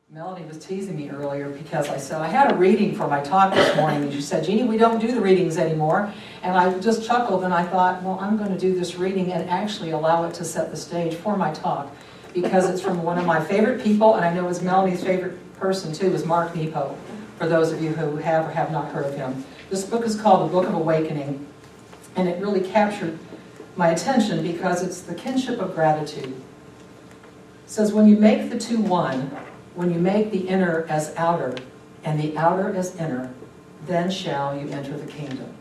Melanie was teasing me earlier because I said I had a reading for my talk this morning, and she said, Jeanie, we don't do the readings anymore. And I just chuckled and I thought, well, I'm going to do this reading and actually allow it to set the stage for my talk, because it's from one of my favorite people, and I know it's Melanie's favorite person too, is Mark Nepo, for those of you who have or have not heard of him. This book is called The Book of Awakening, and it really captured my attention because it's the kinship of gratitude. It says, when you make the two one, when you make the inner as outer, and the outer as inner, then shall you enter the kingdom.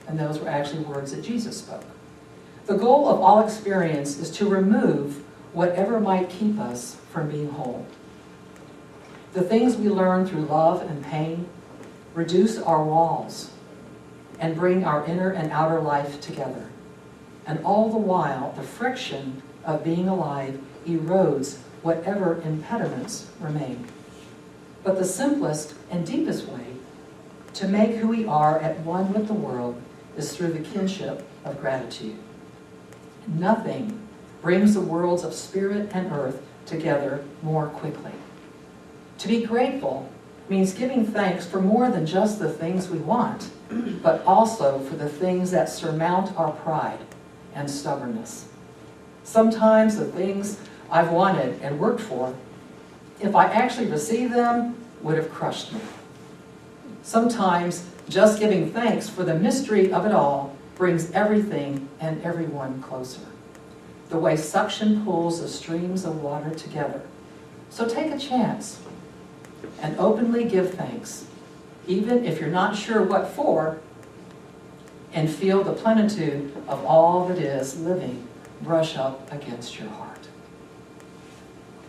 And those were actually words that Jesus spoke. The goal of all experience is to remove whatever might keep us from being whole. The things we learn through love and pain reduce our walls and bring our inner and outer life together. And all the while, the friction of being alive erodes whatever impediments remain. But the simplest and deepest way to make who we are at one with the world is through the kinship of gratitude. Nothing brings the worlds of spirit and earth together more quickly. To be grateful means giving thanks for more than just the things we want, but also for the things that surmount our pride and stubbornness. Sometimes the things I've wanted and worked for, if I actually received them, would have crushed me. Sometimes just giving thanks for the mystery of it all brings everything and everyone closer. The way suction pulls the streams of water together. So take a chance and openly give thanks, even if you're not sure what for, and feel the plenitude of all that is living brush up against your heart.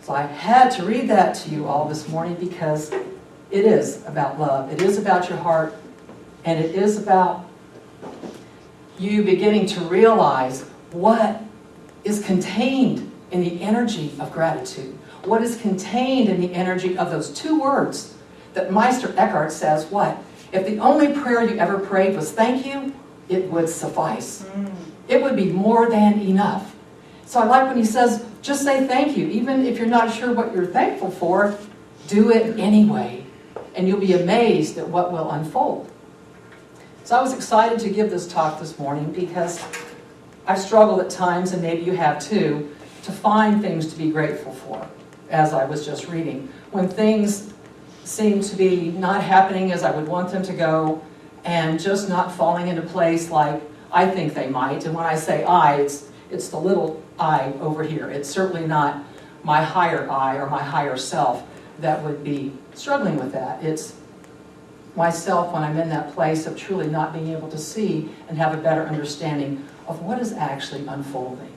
So I had to read that to you all this morning because it is about love. It is about your heart, and it is about you beginning to realize what is contained in the energy of gratitude. What is contained in the energy of those two words that Meister Eckhart says, what? If the only prayer you ever prayed was thank you, it would suffice. It would be more than enough. So I like when he says, just say thank you. Even if you're not sure what you're thankful for, do it anyway. And you'll be amazed at what will unfold. So I was excited to give this talk this morning because I've struggled at times, and maybe you have too, to find things to be grateful for, as I was just reading. When things seem to be not happening as I would want them to go, and just not falling into place like I think they might. And when I say I, it's the little I over here. It's certainly not my higher I or my higher self that would be struggling with that. It's myself when I'm in that place of truly not being able to see and have a better understanding of what is actually unfolding.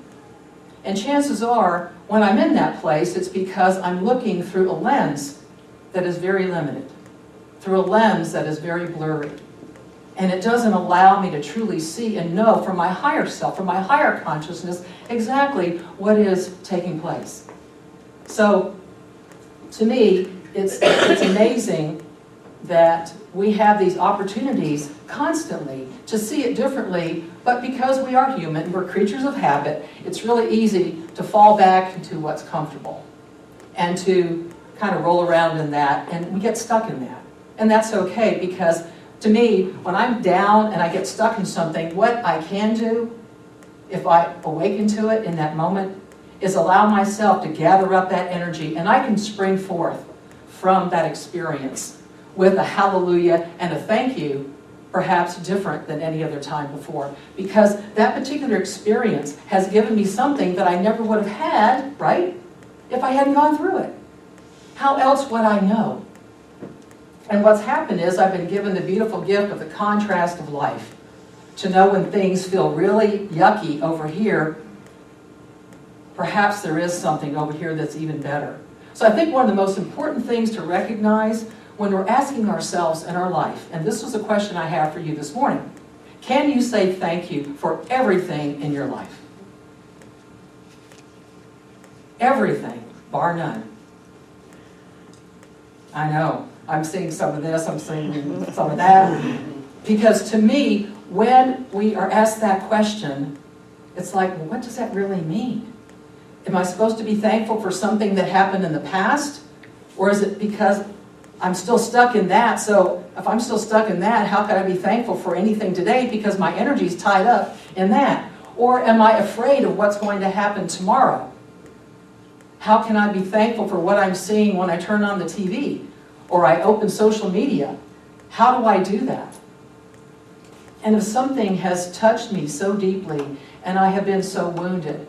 And chances are, when I'm in that place, it's because I'm looking through a lens that is very limited, through a lens that is very blurry. And it doesn't allow me to truly see and know from my higher self, from my higher consciousness, exactly what is taking place. So, to me, it's amazing that we have these opportunities constantly to see it differently, but because we are human, we're creatures of habit, it's really easy to fall back into what's comfortable and to kind of roll around in that, and we get stuck in that. And that's okay, because to me, when I'm down and I get stuck in something, what I can do, if I awaken to it in that moment, is allow myself to gather up that energy, and I can spring forth from that experience with a hallelujah and a thank you, perhaps different than any other time before. Because that particular experience has given me something that I never would have had, right, if I hadn't gone through it. How else would I know? And what's happened is I've been given the beautiful gift of the contrast of life. To know when things feel really yucky over here, perhaps there is something over here that's even better. So I think one of the most important things to recognize when we're asking ourselves in our life, and this was a question I have for you this morning, can you say thank you for everything in your life? Everything, bar none. I know. I'm seeing some of this, I'm seeing some of that. Because to me, when we are asked that question, it's like, well, what does that really mean? Am I supposed to be thankful for something that happened in the past? Or is it because I'm still stuck in that, so if I'm still stuck in that, how can I be thankful for anything today because my energy's tied up in that? Or am I afraid of what's going to happen tomorrow? How can I be thankful for what I'm seeing when I turn on the TV or I open social media? How do I do that? And if something has touched me so deeply and I have been so wounded,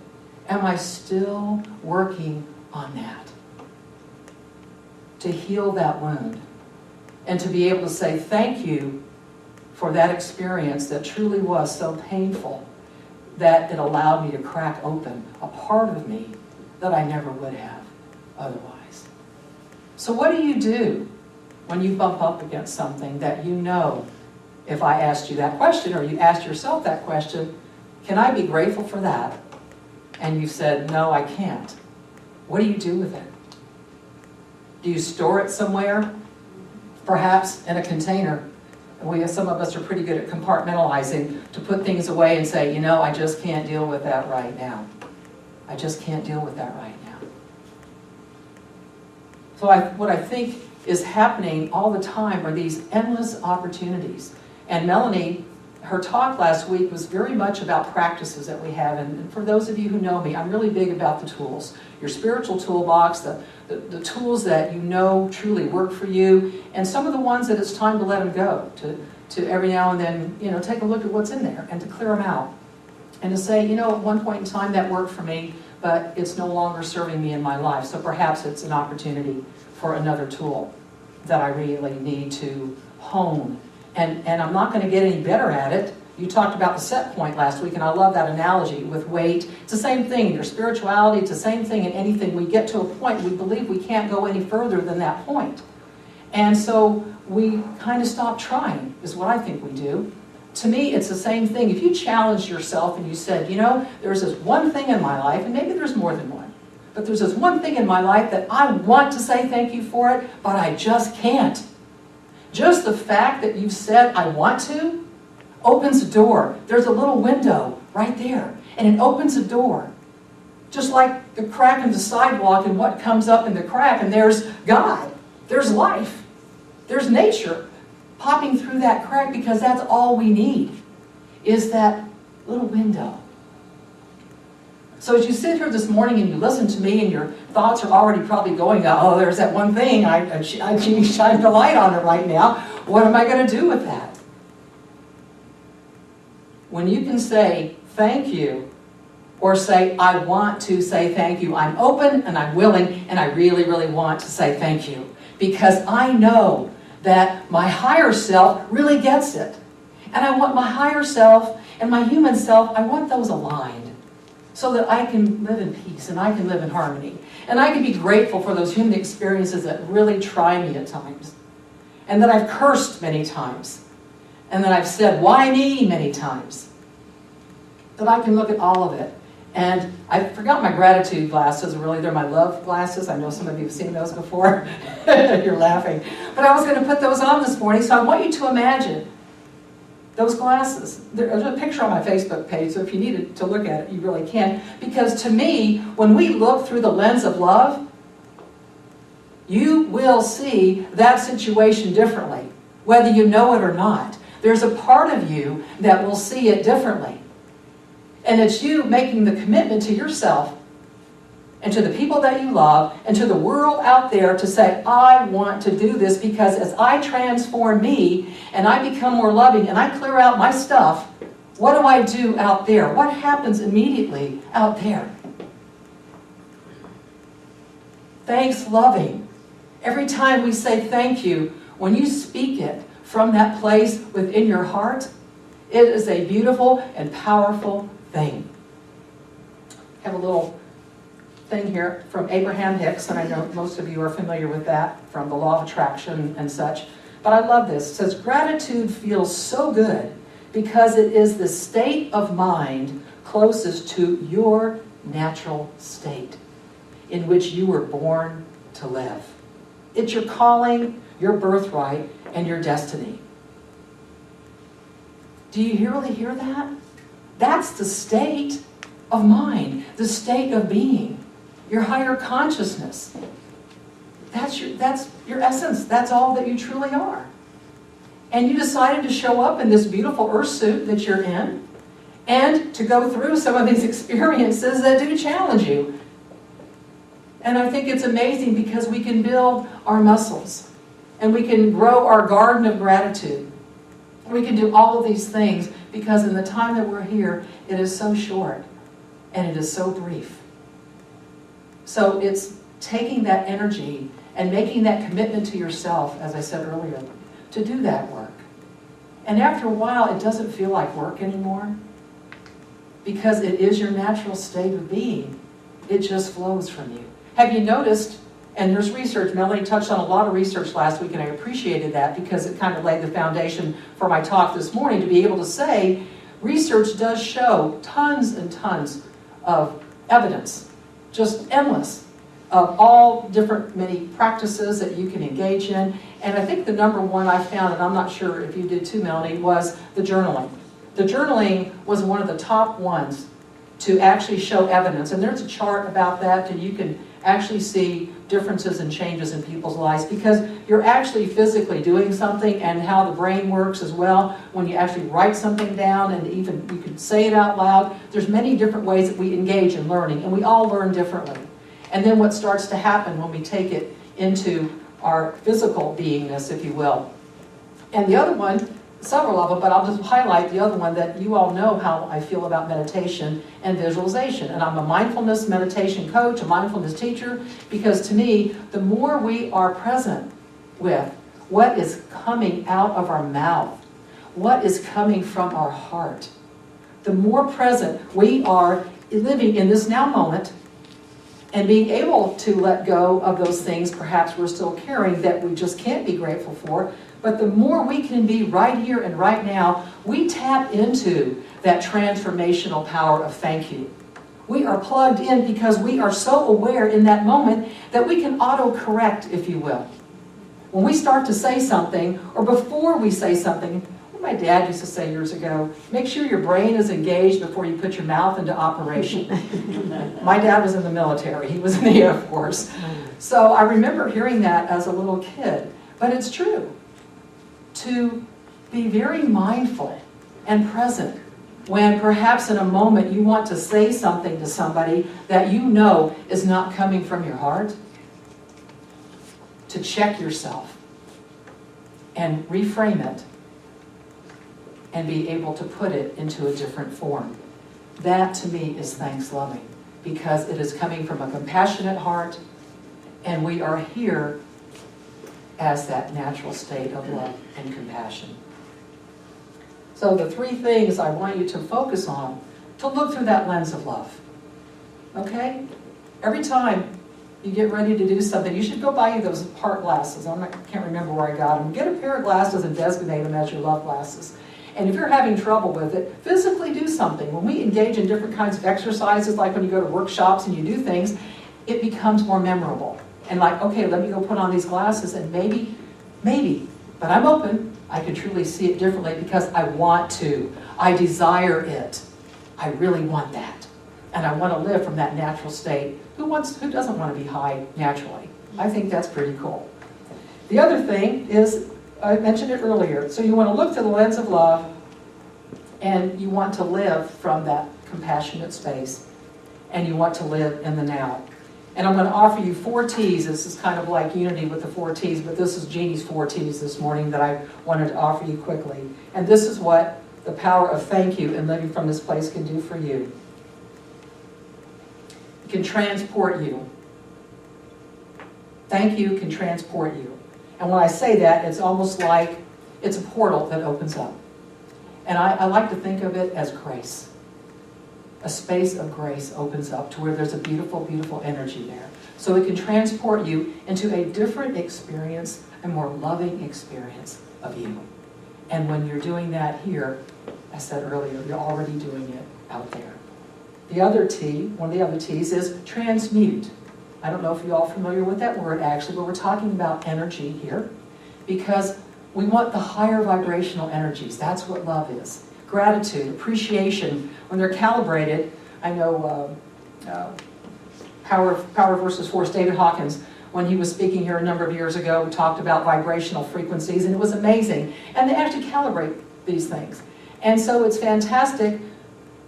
am I still working on that? To heal that wound and to be able to say thank you for that experience that truly was so painful that it allowed me to crack open a part of me that I never would have otherwise. So what do you do when you bump up against something that you know, if I asked you that question or you asked yourself that question, can I be grateful for that? And you said, no, I can't. What do you do with it? Do you store it somewhere? Perhaps in a container. Some of us are pretty good at compartmentalizing to put things away and say, you know, I just can't deal with that right now. I just can't deal with that right now. So what I think is happening all the time are these endless opportunities. And Melanie, her talk last week was very much about practices that we have. And for those of you who know me, I'm really big about the tools. Your spiritual toolbox, the tools that you know truly work for you, and some of the ones that it's time to let them go, to every now and then, take a look at what's in there and to clear them out. And to say, at one point in time that worked for me, but it's no longer serving me in my life. So perhaps it's an opportunity for another tool that I really need to hone. And I'm not going to get any better at it. You talked about the set point last week, and I love that analogy with weight. It's the same thing in your spirituality. It's the same thing in anything. We get to a point, we believe we can't go any further than that point. And so we kind of stop trying, is what I think we do. To me, it's the same thing. If you challenged yourself and you said, there's this one thing in my life, and maybe there's more than one, but there's this one thing in my life that I want to say thank you for it, but I just can't. Just the fact that you've said, I want to, opens a door. There's a little window right there, and it opens a door. Just like the crack in the sidewalk and what comes up in the crack, and there's God, there's life, there's nature popping through that crack, because that's all we need, is that little window. So as you sit here this morning and you listen to me and your thoughts are already probably going, oh, there's that one thing, Jeanie shined the light on it right now. What am I going to do with that? When you can say thank you, or say I want to say thank you, I'm open and I'm willing and I really, really want to say thank you, because I know that my higher self really gets it. And I want my higher self and my human self, I want those aligned, so that I can live in peace and I can live in harmony. And I can be grateful for those human experiences that really try me at times. And that I've cursed many times. And that I've said, why me, many times. That I can look at all of it. And I forgot my gratitude glasses. Really, they're my love glasses. I know some of you have seen those before. You're laughing. But I was going to put those on this morning, so I want you to imagine those glasses. There's a picture on my Facebook page, so if you needed to look at it, you really can. Because to me, when we look through the lens of love, you will see that situation differently, whether you know it or not. There's a part of you that will see it differently. And it's you making the commitment to yourself and to the people that you love and to the world out there to say, I want to do this, because as I transform me and I become more loving and I clear out my stuff, what do I do out there? What happens immediately out there? Thanks, loving. Every time we say thank you, when you speak it from that place within your heart, it is a beautiful and powerful thing. I have a little thing here from Abraham Hicks, and I know most of you are familiar with that from the law of attraction and such. But I love this. It says, gratitude feels so good because it is the state of mind closest to your natural state in which you were born to live. It's your calling, your birthright, and your destiny. Do you really hear that? That's the state of mind, the state of being, your higher consciousness. that's your essence. That's all that you truly are. And you decided to show up in this beautiful earth suit that you're in and to go through some of these experiences that do challenge you. And I think it's amazing because we can build our muscles and we can grow our garden of gratitude. We can do all of these things because in the time that we're here, it is so short and it is so brief. So it's taking that energy and making that commitment to yourself, as I said earlier, to do that work. And after a while, it doesn't feel like work anymore because it is your natural state of being. It just flows from you. Have you noticed, and there's research, Melanie touched on a lot of research last week, and I appreciated that because it kind of laid the foundation for my talk this morning to be able to say, research does show tons and tons of evidence, just endless, of all different many practices that you can engage in. And I think the number one I found, and I'm not sure if you did too, Melanie, was the journaling. The journaling was one of the top ones to actually show evidence. And there's a chart about that, and you can actually see differences and changes in people's lives because you're actually physically doing something, and how the brain works as well when you actually write something down, and even you can say it out loud. There's many different ways that we engage in learning, and we all learn differently. And then what starts to happen when we take it into our physical beingness, if you will. And the other one, several of them, but I'll just highlight the other one that you all know how I feel about meditation and visualization. And I'm a mindfulness meditation coach, a mindfulness teacher, because to me, the more we are present with what is coming out of our mouth, what is coming from our heart, the more present we are living in this now moment, and being able to let go of those things perhaps we're still carrying that we just can't be grateful for. But the more we can be right here and right now, we tap into that transformational power of thank you. We are plugged in because we are so aware in that moment that we can auto-correct, if you will. When we start to say something, or before we say something, my dad used to say years ago, make sure your brain is engaged before you put your mouth into operation. My dad was in the military. He was in the Air Force. So I remember hearing that as a little kid. But it's true. To be very mindful and present when perhaps in a moment you want to say something to somebody that you know is not coming from your heart. To check yourself and reframe it and be able to put it into a different form. That to me is thanks-loving because it is coming from a compassionate heart, and we are here as that natural state of love and compassion. So the three things I want you to focus on, to look through that lens of love. Okay? Every time you get ready to do something, you should go buy you those heart glasses. I can't remember where I got them. Get a pair of glasses and designate them as your love glasses. And if you're having trouble with it, physically do something. When we engage in different kinds of exercises, like when you go to workshops and you do things, it becomes more memorable. And like, okay, let me go put on these glasses, and maybe, but I'm open, I can truly see it differently because I want to. I desire it. I really want that. And I want to live from that natural state. Who doesn't want to be high naturally? I think that's pretty cool. The other thing is, I mentioned it earlier, so you want to look through the lens of love, and you want to live from that compassionate space, and you want to live in the now. And I'm going to offer you 4 T's. This is kind of like Unity with the 4 T's, but this is Jeannie's 4 T's this morning that I wanted to offer you quickly. And this is what the power of thank you and living from this place can do for you. It can transport you. Thank you can transport you. And when I say that, it's almost like it's a portal that opens up. And I like to think of it as grace. A space of grace opens up to where there's a beautiful, beautiful energy there. So it can transport you into a different experience, a more loving experience of you. And when you're doing that here, I said earlier, you're already doing it out there. The other T, one of the other T's, is transmute. I don't know if you're all familiar with that word actually, but we're talking about energy here because we want the higher vibrational energies. That's what love is. Gratitude, appreciation, when they're calibrated. I know Power versus Force, David Hawkins when he was speaking here a number of years ago. We talked about vibrational frequencies, and it was amazing. And they actually calibrate these things. And so it's fantastic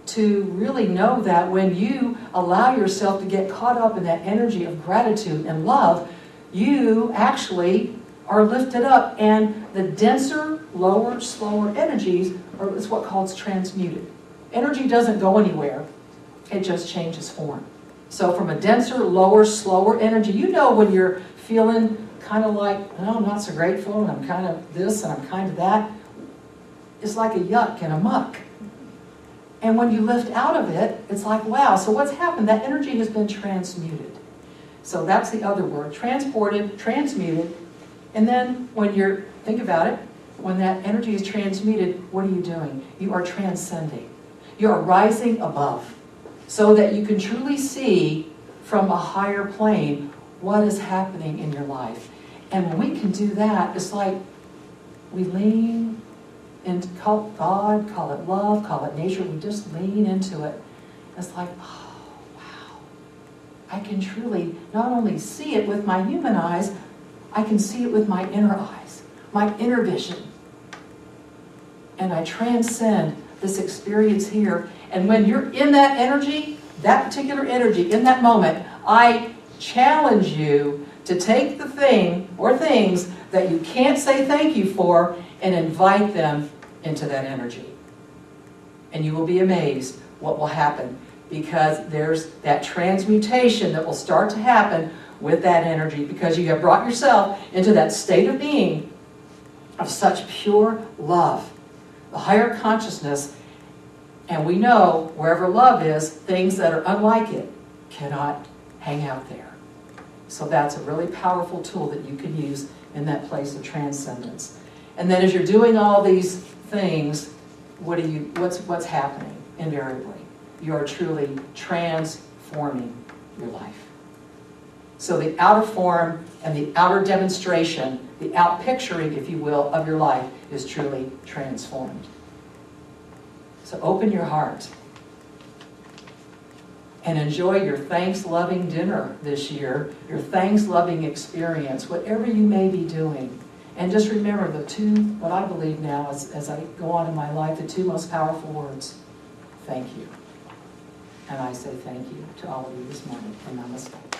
to really know that when you allow yourself to get caught up in that energy of gratitude and love, you actually are lifted up, and the denser, lower, slower energies is what calls transmuted. Energy doesn't go anywhere, it just changes form. So from a denser, lower, slower energy, you know when you're feeling kind of like, oh, I'm not so grateful, and I'm kind of this, and I'm kind of that. It's like a yuck and a muck. And when you lift out of it, it's like, wow, so what's happened? That energy has been transmuted. So that's the other word, transported, transmuted. And then when you're, think about it, when that energy is transmuted, what are you doing? You are transcending. You are rising above so that you can truly see from a higher plane what is happening in your life. And when we can do that, it's like we lean into, call it God, call it love, call it nature, we just lean into it. It's like, oh, wow. I can truly not only see it with my human eyes, I can see it with my inner eyes, my inner vision. And I transcend this experience here. And when you're in that energy, that particular energy, in that moment, I challenge you to take the thing or things that you can't say thank you for and invite them into that energy. And you will be amazed what will happen, because there's that transmutation that will start to happen with that energy, because you have brought yourself into that state of being of such pure love, the higher consciousness. And we know wherever love is, things that are unlike it cannot hang out there. So that's a really powerful tool that you can use in that place of transcendence. And then as you're doing all these things, what's happening invariably? You are truly transforming your life. So the outer form and the outer demonstration, the outpicturing, if you will, of your life is truly transformed. So open your heart and enjoy your thanks-loving dinner this year, your thanks-loving experience, whatever you may be doing. And just remember the two, what I believe now as I go on in my life, the two most powerful words, thank you. And I say thank you to all of you this morning, and namaste.